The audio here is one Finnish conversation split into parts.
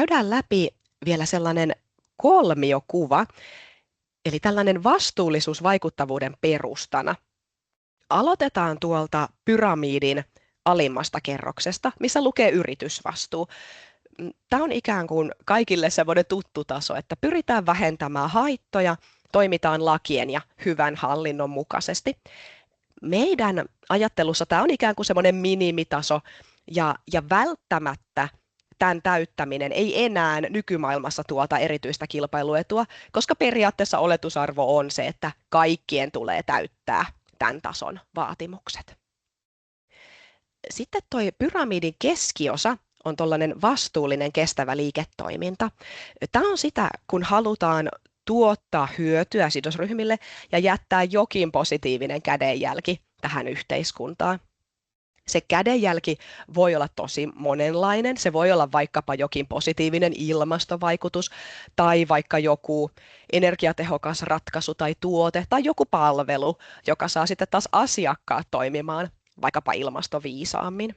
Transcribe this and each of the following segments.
Käydään läpi vielä sellainen kolmiokuva, eli tällainen vastuullisuus vaikuttavuuden perustana. Aloitetaan tuolta pyramidin alimmasta kerroksesta, missä lukee yritysvastuu. Tämä on ikään kuin kaikille semmoinen tuttu taso, että pyritään vähentämään haittoja, toimitaan lakien ja hyvän hallinnon mukaisesti. Meidän ajattelussa tämä on ikään kuin semmoinen minimitaso ja välttämättä tämän täyttäminen ei enää nykymaailmassa tuota erityistä kilpailuetua, koska periaatteessa oletusarvo on se, että kaikkien tulee täyttää tämän tason vaatimukset. Sitten toi pyramidin keskiosa on tuollainen vastuullinen kestävä liiketoiminta. Tämä on sitä, kun halutaan tuottaa hyötyä sidosryhmille ja jättää jokin positiivinen kädenjälki tähän yhteiskuntaan. Se kädenjälki voi olla tosi monenlainen. Se voi olla vaikkapa jokin positiivinen ilmastovaikutus tai vaikka joku energiatehokas ratkaisu tai tuote tai joku palvelu, joka saa sitten taas asiakkaat toimimaan vaikkapa ilmastoviisaammin.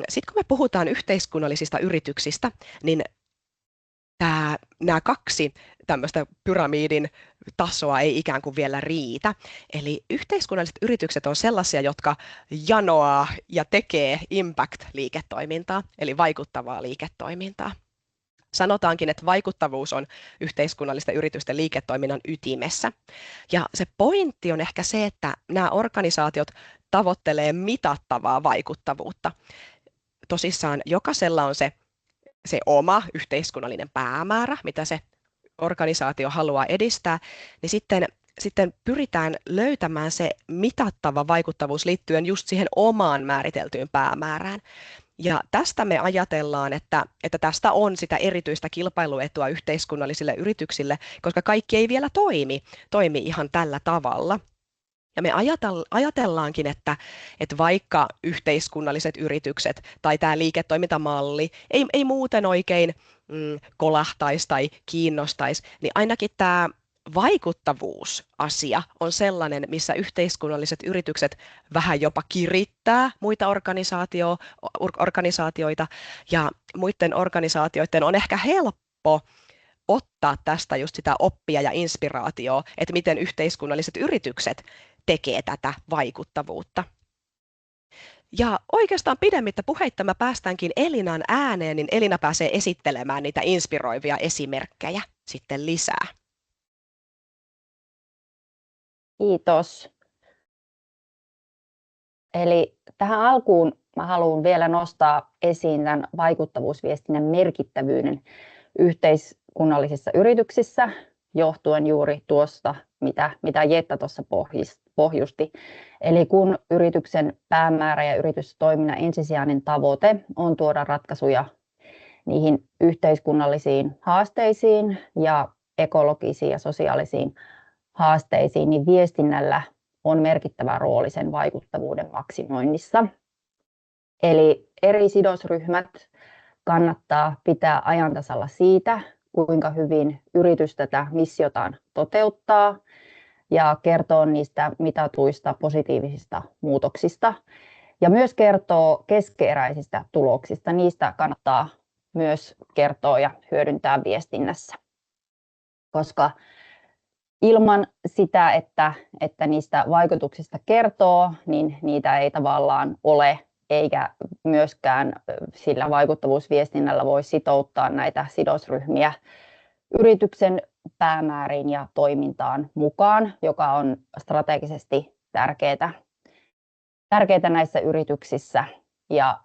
Sitten kun me puhutaan yhteiskunnallisista yrityksistä, niin nämä kaksi tämmöistä pyramidin tasoa ei ikään kuin vielä riitä. Eli yhteiskunnalliset yritykset on sellaisia, jotka janoaa ja tekee impact-liiketoimintaa, eli vaikuttavaa liiketoimintaa. Sanotaankin, että vaikuttavuus on yhteiskunnallisten yritysten liiketoiminnan ytimessä. Ja se pointti on ehkä se, että nämä organisaatiot tavoittelee mitattavaa vaikuttavuutta. Tosissaan jokaisella on se oma yhteiskunnallinen päämäärä, mitä se organisaatio haluaa edistää, niin sitten pyritään löytämään se mitattava vaikuttavuus liittyen just siihen omaan määriteltyyn päämäärään. Ja tästä me ajatellaan, että tästä on sitä erityistä kilpailuetua yhteiskunnallisille yrityksille, koska kaikki ei vielä toimi ihan tällä tavalla. Ja me ajatellaankin, että vaikka yhteiskunnalliset yritykset tai tämä liiketoimintamalli ei muuten oikein kolahtaisi tai kiinnostaisi, niin ainakin tämä vaikuttavuusasia on sellainen, missä yhteiskunnalliset yritykset vähän jopa kirittää muita organisaatioita ja muiden organisaatioiden on ehkä helppo ottaa tästä just sitä oppia ja inspiraatioa, että miten yhteiskunnalliset yritykset tekee tätä vaikuttavuutta. Ja oikeastaan pidemmittä puheitta mä päästäänkin Elinan ääneen, niin Elina pääsee esittelemään niitä inspiroivia esimerkkejä sitten lisää. Kiitos. Eli tähän alkuun mä haluan vielä nostaa esiin tämän vaikuttavuusviestinnän merkittävyyden yhteiskunnallisissa yrityksissä, johtuen juuri tuosta, mitä Jetta tuossa pohjusti. Eli kun yrityksen päämäärä ja yritystoiminnan ensisijainen tavoite on tuoda ratkaisuja niihin yhteiskunnallisiin haasteisiin ja ekologisiin ja sosiaalisiin haasteisiin, niin viestinnällä on merkittävä rooli sen vaikuttavuuden maksimoinnissa. Eli eri sidosryhmät kannattaa pitää ajan tasalla siitä, kuinka hyvin yritys tätä missiotaan toteuttaa ja kertoo niistä mitatuista positiivisista muutoksista ja myös kertoo keskeeräisistä tuloksista. Niistä kannattaa myös kertoa ja hyödyntää viestinnässä, koska ilman sitä, että niistä vaikutuksista kertoo, niin niitä ei tavallaan ole, eikä myöskään sillä vaikuttavuusviestinnällä voi sitouttaa näitä sidosryhmiä yrityksen päämääriin ja toimintaan mukaan, joka on strategisesti tärkeää näissä yrityksissä. Ja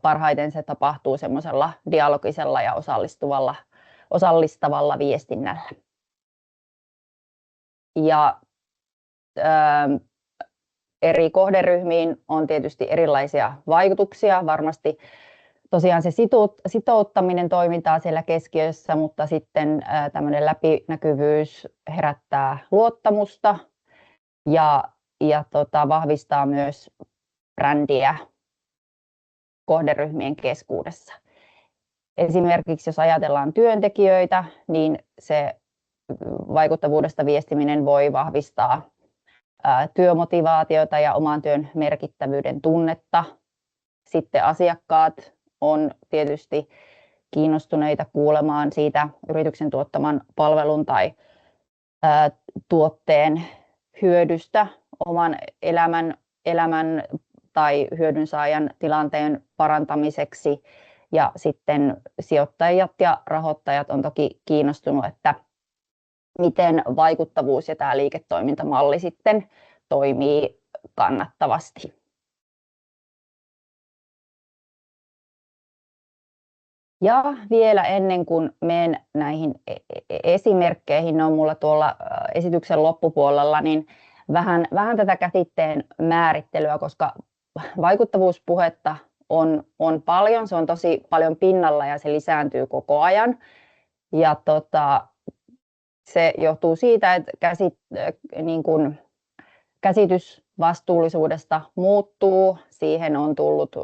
parhaiten se tapahtuu semmoisella dialogisella ja osallistavalla viestinnällä. Ja eri kohderyhmiin on tietysti erilaisia vaikutuksia. Varmasti tosiaan se sitouttaminen toimintaa siellä keskiössä, mutta sitten tämmöinen läpinäkyvyys herättää luottamusta ja vahvistaa myös brändiä kohderyhmien keskuudessa. Esimerkiksi jos ajatellaan työntekijöitä, niin se vaikuttavuudesta viestiminen voi vahvistaa työmotivaatiota ja oman työn merkittävyyden tunnetta. Sitten asiakkaat on tietysti kiinnostuneita kuulemaan siitä yrityksen tuottaman palvelun tai tuotteen hyödystä oman elämän tai hyödynsaajan tilanteen parantamiseksi. Ja sitten sijoittajat ja rahoittajat on toki kiinnostunut, että miten vaikuttavuus ja tämä liiketoimintamalli sitten toimii kannattavasti. Ja vielä ennen kuin menen näihin esimerkkeihin, ne on mulla tuolla esityksen loppupuolella, niin vähän tätä käsitteen määrittelyä, koska vaikuttavuuspuhetta on paljon, se on tosi paljon pinnalla ja se lisääntyy koko ajan. Ja se johtuu siitä, että käsitys vastuullisuudesta muuttuu, siihen on tullut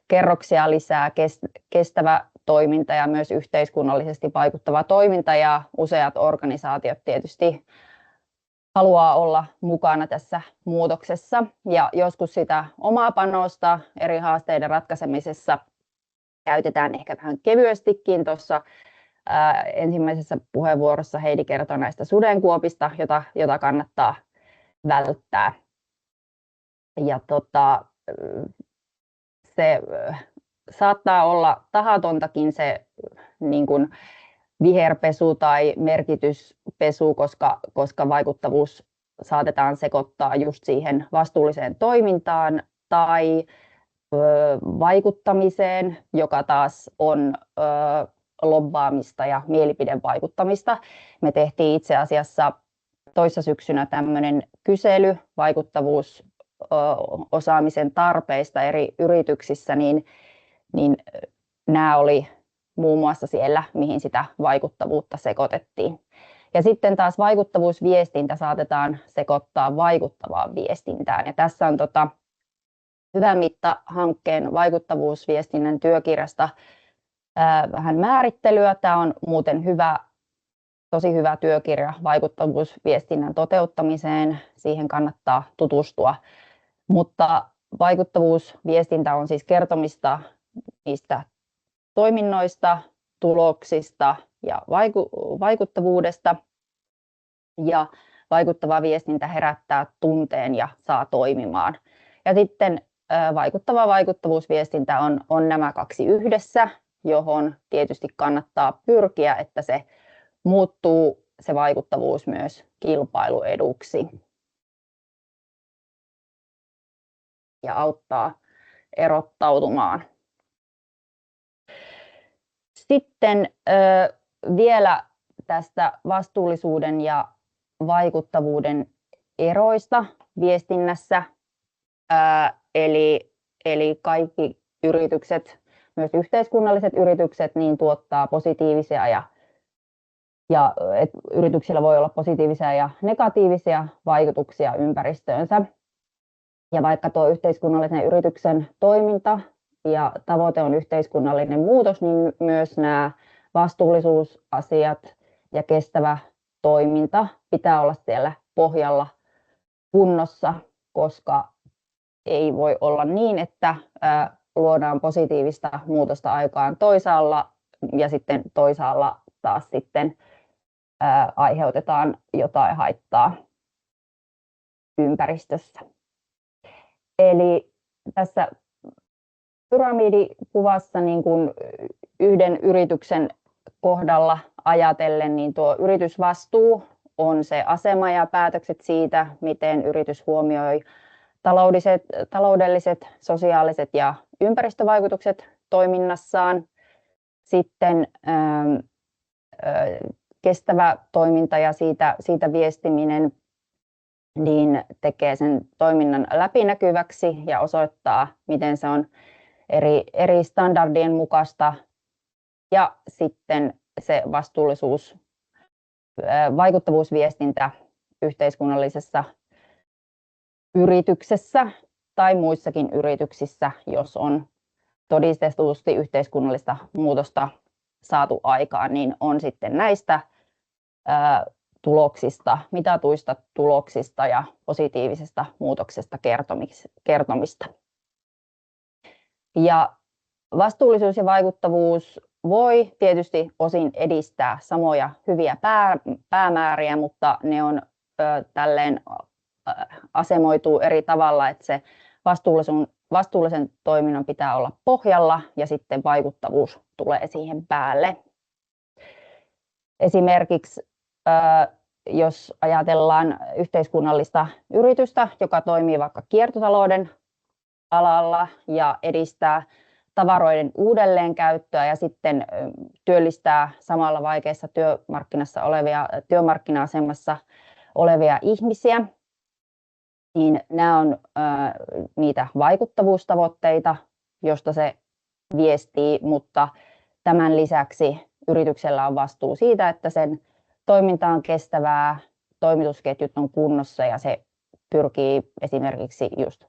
kerroksia lisää, kestävä toiminta ja myös yhteiskunnallisesti vaikuttava toiminta, ja useat organisaatiot tietysti haluaa olla mukana tässä muutoksessa, ja joskus sitä omaa panosta eri haasteiden ratkaisemisessa käytetään ehkä vähän kevyestikin. Tuossa ensimmäisessä puheenvuorossa Heidi kertoi näistä sudenkuopista, jota kannattaa välttää. Ja se saattaa olla tahatontakin se viherpesu tai merkityspesu, koska vaikuttavuus saatetaan sekoittaa just siihen vastuulliseen toimintaan tai vaikuttamiseen, joka taas on lobbaamista ja mielipidevaikuttamista. Me tehtiin itse asiassa toissa syksynä tämmöinen kysely vaikuttavuusosaamisen tarpeista eri yrityksissä, niin nämä oli muun muassa siellä, mihin sitä vaikuttavuutta sekoitettiin. Ja sitten taas vaikuttavuusviestintä saatetaan sekoittaa vaikuttavaan viestintään. Ja tässä on Hyvä mitta-hankkeen vaikuttavuusviestinnän työkirjasta vähän määrittelyä. Tämä on muuten tosi hyvä työkirja vaikuttavuusviestinnän toteuttamiseen. Siihen kannattaa tutustua. Mutta vaikuttavuusviestintä on siis kertomista niistä toiminnoista, tuloksista ja vaikuttavuudesta. Ja vaikuttava viestintä herättää tunteen ja saa toimimaan. Ja sitten vaikuttava vaikuttavuusviestintä on nämä kaksi yhdessä, johon tietysti kannattaa pyrkiä, että se muuttuu se vaikuttavuus myös kilpailueduksi ja auttaa erottautumaan. Sitten vielä tästä vastuullisuuden ja vaikuttavuuden eroista viestinnässä. Eli kaikki yritykset, myös yhteiskunnalliset yritykset, niin tuottaa positiivisia ja yrityksillä voi olla positiivisia ja negatiivisia vaikutuksia ympäristöönsä. Ja vaikka tuo yhteiskunnallisen yrityksen toiminta ja tavoite on yhteiskunnallinen muutos, niin myös nämä vastuullisuusasiat ja kestävä toiminta pitää olla siellä pohjalla kunnossa, koska ei voi olla niin, että luodaan positiivista muutosta aikaan toisaalla ja sitten toisaalla taas sitten aiheutetaan jotain haittaa ympäristössä. Eli tässä pyramidikuvassa niin kuin yhden yrityksen kohdalla ajatellen, niin tuo yritysvastuu on se asema ja päätökset siitä, miten yritys huomioi taloudelliset, sosiaaliset ja ympäristövaikutukset toiminnassaan. Sitten kestävä toiminta ja siitä viestiminen niin tekee sen toiminnan läpinäkyväksi ja osoittaa, miten se on eri standardien mukaista. Ja sitten se vaikuttavuusviestintä yhteiskunnallisessa yrityksessä tai muissakin yrityksissä, jos on todistetusti yhteiskunnallista muutosta saatu aikaan, niin on sitten näistä tuloksista, mitatuista tuloksista ja positiivisesta muutoksesta kertomista. Ja Vastuullisuus ja vaikuttavuus voi tietysti osin edistää samoja hyviä päämääriä, mutta ne on tälleen asemoituu eri tavalla, että se vastuullisen toiminnan pitää olla pohjalla ja sitten vaikuttavuus tulee siihen päälle. Esimerkiksi jos ajatellaan yhteiskunnallista yritystä, joka toimii vaikka kiertotalouden alalla ja edistää tavaroiden uudelleenkäyttöä ja sitten työllistää samalla vaikeassa työmarkkina-asemassa olevia ihmisiä, niin nämä on niitä vaikuttavuustavoitteita, josta se viestii, mutta tämän lisäksi yrityksellä on vastuu siitä, että sen toiminta on kestävää, toimitusketjut on kunnossa ja se pyrkii esimerkiksi just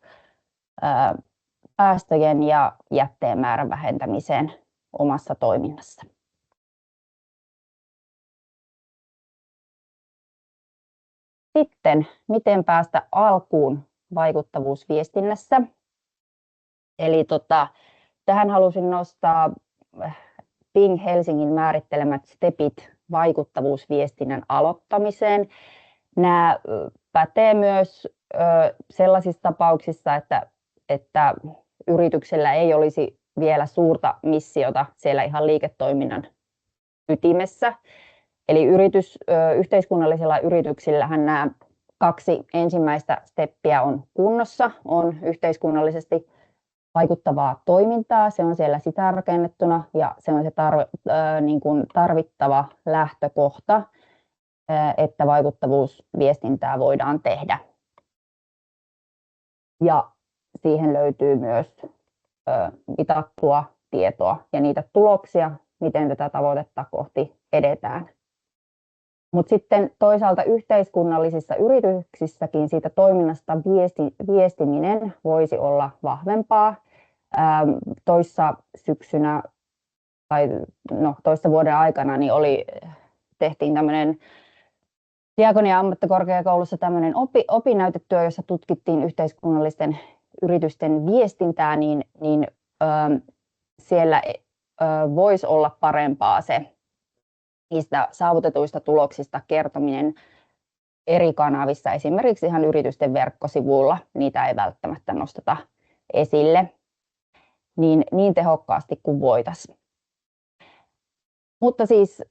päästöjen ja jätteen määrän vähentämiseen omassa toiminnassa. Sitten, miten päästä alkuun vaikuttavuusviestinnässä? Eli tähän halusin nostaa Ping Helsingin määrittelemät stepit vaikuttavuusviestinnän aloittamiseen. Nämä pätee myös sellaisissa tapauksissa, että yrityksellä ei olisi vielä suurta missiota siellä ihan liiketoiminnan ytimessä. Eli yhteiskunnallisilla yrityksillähän nämä 2 ensimmäistä steppiä on kunnossa, on yhteiskunnallisesti vaikuttavaa toimintaa, se on siellä sisäänrakennettuna ja se on se tarvittava lähtökohta, että vaikuttavuusviestintää voidaan tehdä. Ja siihen löytyy myös mitattua tietoa ja niitä tuloksia, miten tätä tavoitetta kohti edetään. Mutta sitten toisaalta yhteiskunnallisissa yrityksissäkin siitä toiminnasta viestiminen voisi olla vahvempaa. Toissa syksynä tai toissa vuoden aikana niin tehtiin tämmöinen Diakonia ammattikorkeakoulussa tämmöinen opinnäytetyö, jossa tutkittiin yhteiskunnallisten yritysten viestintää, niin siellä voisi olla parempaa se niistä saavutetuista tuloksista kertominen eri kanavissa, esimerkiksi ihan yritysten verkkosivuilla, niitä ei välttämättä nosteta esille niin tehokkaasti kuin voitaisiin. Mutta siis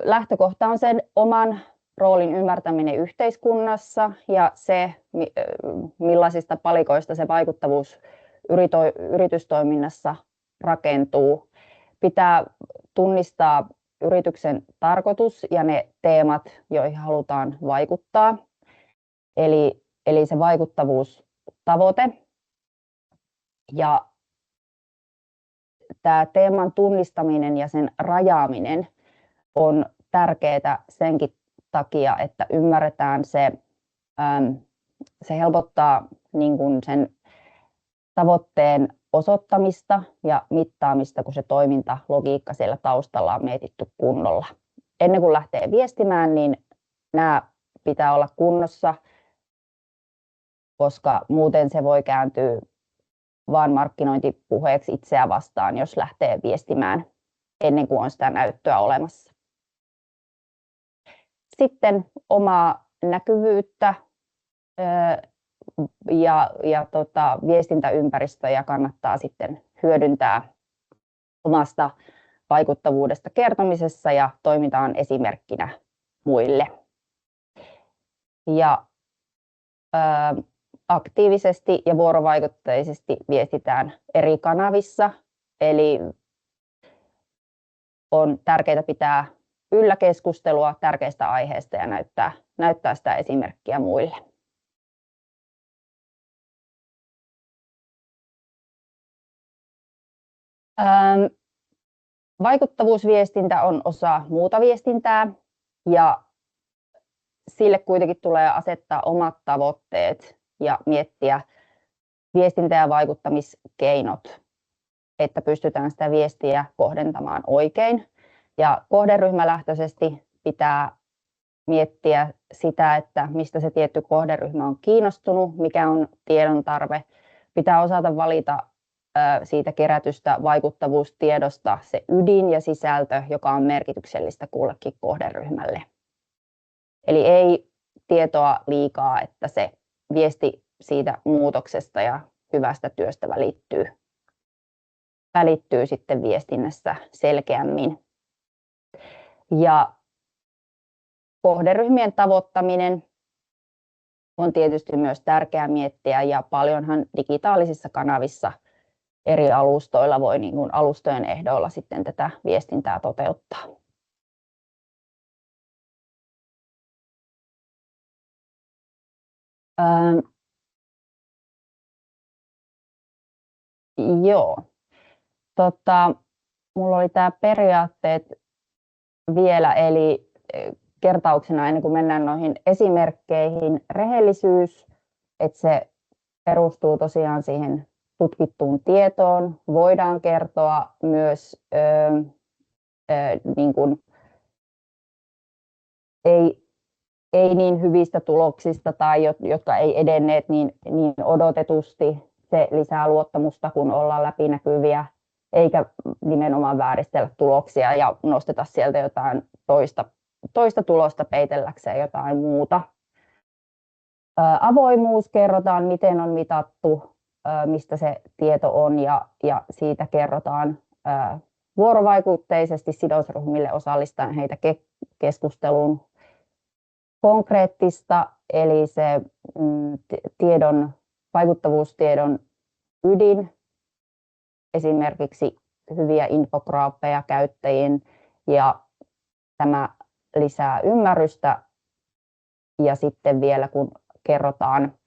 lähtökohta on sen oman roolin ymmärtäminen yhteiskunnassa ja se, millaisista palikoista se vaikuttavuus yritystoiminnassa rakentuu. Pitää tunnistaa yrityksen tarkoitus ja ne teemat, joihin halutaan vaikuttaa. Eli se vaikuttavuustavoite. Ja tämä teeman tunnistaminen ja sen rajaaminen on tärkeää senkin takia, että ymmärretään se helpottaa niin kuin sen tavoitteen osoittamista ja mittaamista, kun se toimintalogiikka siellä taustalla on mietitty kunnolla. Ennen kuin lähtee viestimään, niin nämä pitää olla kunnossa, koska muuten se voi kääntyä vaan markkinointipuheeksi itseä vastaan, jos lähtee viestimään ennen kuin on sitä näyttöä olemassa. Sitten omaa näkyvyyttä ja viestintäympäristöjä kannattaa sitten hyödyntää omasta vaikuttavuudesta kertomisessa ja toimitaan esimerkkinä muille. Ja aktiivisesti ja vuorovaikutteisesti viestitään eri kanavissa, eli on tärkeää pitää yllä keskustelua tärkeistä aiheista ja näyttää sitä esimerkkiä muille. Vaikuttavuusviestintä on osa muuta viestintää ja sille kuitenkin tulee asettaa omat tavoitteet ja miettiä viestintä- ja vaikuttamiskeinot, että pystytään sitä viestiä kohdentamaan oikein. Ja kohderyhmälähtöisesti pitää miettiä sitä, että mistä se tietty kohderyhmä on kiinnostunut, mikä on tiedon tarve. Pitää osata valita siitä kerätystä vaikuttavuustiedosta se ydin ja sisältö, joka on merkityksellistä kullekin kohderyhmälle. Eli ei tietoa liikaa, että se viesti siitä muutoksesta ja hyvästä työstä välittyy sitten viestinnässä selkeämmin. Ja kohderyhmien tavoittaminen on tietysti myös tärkeää miettiä, ja paljonhan digitaalisissa kanavissa eri alustoilla voi niin kuin alustojen ehdoilla sitten tätä viestintää toteuttaa. Joo. Mulla oli tämä periaatteet vielä, eli kertauksena ennen kuin mennään noihin esimerkkeihin, rehellisyys, että se perustuu tosiaan siihen tutkittuun tietoon. Voidaan kertoa myös niin kuin, ei niin hyvistä tuloksista tai jotka ei edenneet niin odotetusti. Se lisää luottamusta, kun ollaan läpinäkyviä, eikä nimenomaan vääristellä tuloksia ja nosteta sieltä jotain toista tulosta peitelläkseen jotain muuta. Avoimuus, kerrotaan miten on mitattu, mistä se tieto on, ja siitä kerrotaan vuorovaikutteisesti sidosryhmille osallistaen heitä keskusteluun. Konkreettista, eli se vaikuttavuustiedon ydin, esimerkiksi hyviä infograafeja käyttäjien, ja tämä lisää ymmärrystä. Ja sitten vielä kun kerrotaan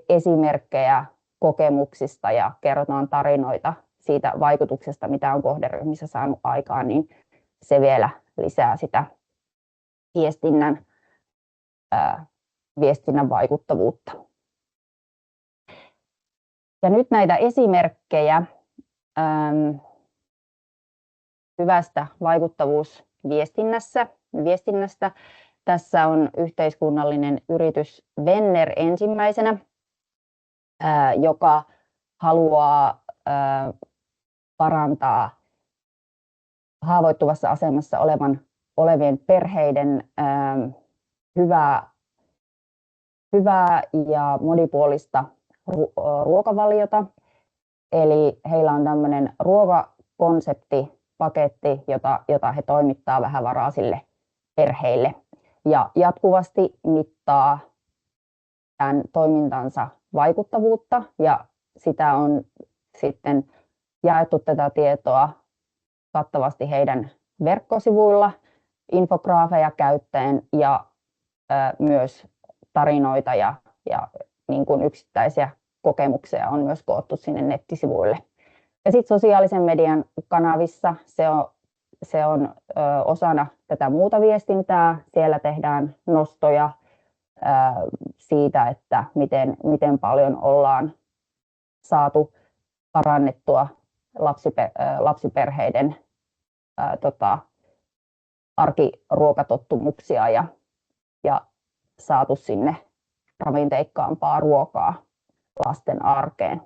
esimerkkejä kokemuksista ja kerrotaan tarinoita siitä vaikutuksesta, mitä on kohderyhmissä saanut aikaan, niin se vielä lisää sitä viestinnän vaikuttavuutta. Ja nyt näitä esimerkkejä hyvästä vaikuttavuusviestinnästä. Tässä on yhteiskunnallinen yritys Venner ensimmäisenä, joka haluaa parantaa haavoittuvassa asemassa olevien perheiden hyvää ja monipuolista ruokavaliota. Eli heillä on tämmöinen ruokakonseptipaketti, jota he toimittaa vähävaraisille perheille. Ja jatkuvasti mittaa tämän toimintansa vaikuttavuutta, ja sitä on sitten jaettu tätä tietoa kattavasti heidän verkkosivuilla, infograafeja käyttäen ja myös tarinoita ja niin kuin yksittäisiä kokemuksia on myös koottu sinne nettisivuille. Ja sitten sosiaalisen median kanavissa se on osana tätä muuta viestintää. Siellä tehdään nostoja siitä, että miten paljon ollaan saatu parannettua lapsiperheiden arkiruokatottumuksia ja saatu sinne ravinteikkaampaa ruokaa lasten arkeen.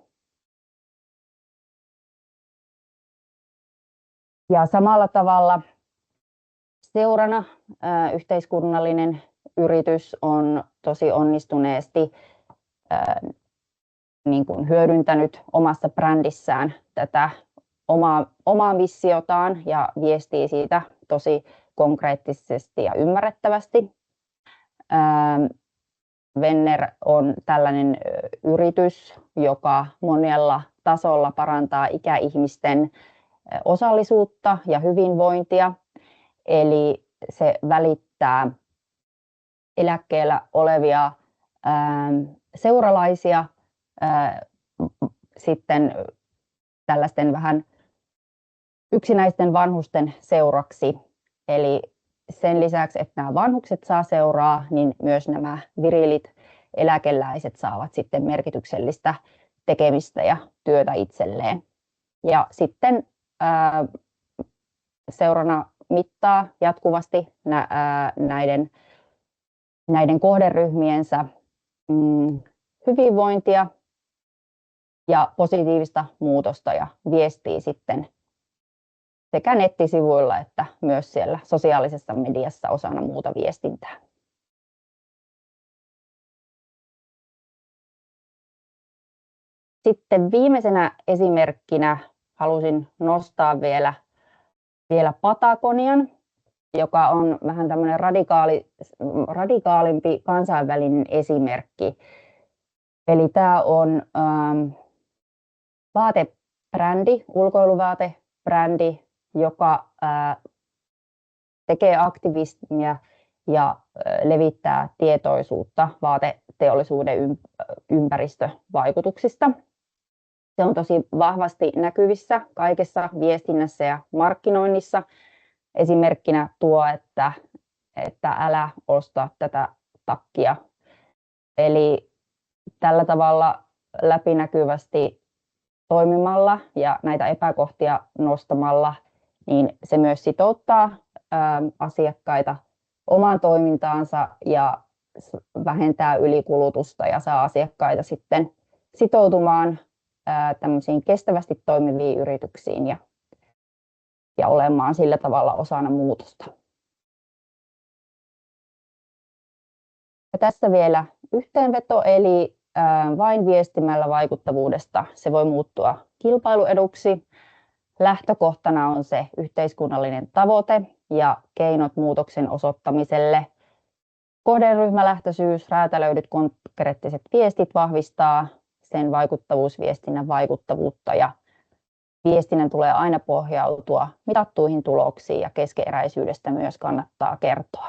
Ja samalla tavalla seurana yhteiskunnallinen yritys on tosi onnistuneesti niin kuin hyödyntänyt omassa brändissään tätä omaa missiotaan ja viestii siitä tosi konkreettisesti ja ymmärrettävästi. Venner on tällainen yritys, joka monella tasolla parantaa ikäihmisten osallisuutta ja hyvinvointia. Eli se välittää eläkkeellä olevia seuralaisia sitten tällaisten vähän yksinäisten vanhusten seuraksi. Eli sen lisäksi, että nämä vanhukset saa seuraa, niin myös nämä virilit eläkeläiset saavat sitten merkityksellistä tekemistä ja työtä itselleen. Ja sitten seurana mittaa jatkuvasti näiden kohderyhmiensä hyvinvointia ja positiivista muutosta ja viestii sitten sekä nettisivuilla että myös siellä sosiaalisessa mediassa osana muuta viestintää. Sitten viimeisenä esimerkkinä halusin nostaa vielä Patagonian, joka on vähän tämmöinen radikaalimpi kansainvälinen esimerkki. Eli tämä on vaatebrändi, ulkoiluvaatebrändi, joka tekee aktivismia ja levittää tietoisuutta vaateteollisuuden ympäristövaikutuksista. Se on tosi vahvasti näkyvissä kaikessa viestinnässä ja markkinoinnissa. Esimerkkinä tuo, että älä osta tätä takkia. Eli tällä tavalla läpinäkyvästi toimimalla ja näitä epäkohtia nostamalla, niin se myös sitouttaa asiakkaita omaan toimintaansa ja vähentää ylikulutusta ja saa asiakkaita sitten sitoutumaan tämmöisiin kestävästi toimiviin yrityksiin ja olemaan sillä tavalla osana muutosta. Ja tässä vielä yhteenveto, eli vain viestimällä vaikuttavuudesta se voi muuttua kilpailueduksi. Lähtökohtana on se yhteiskunnallinen tavoite ja keinot muutoksen osoittamiselle. Kohderyhmälähtöisyys, räätälöidyt konkreettiset viestit vahvistaa sen vaikuttavuusviestinnän vaikuttavuutta ja viestinnän tulee aina pohjautua mitattuihin tuloksiin ja keskeneräisyydestä myös kannattaa kertoa.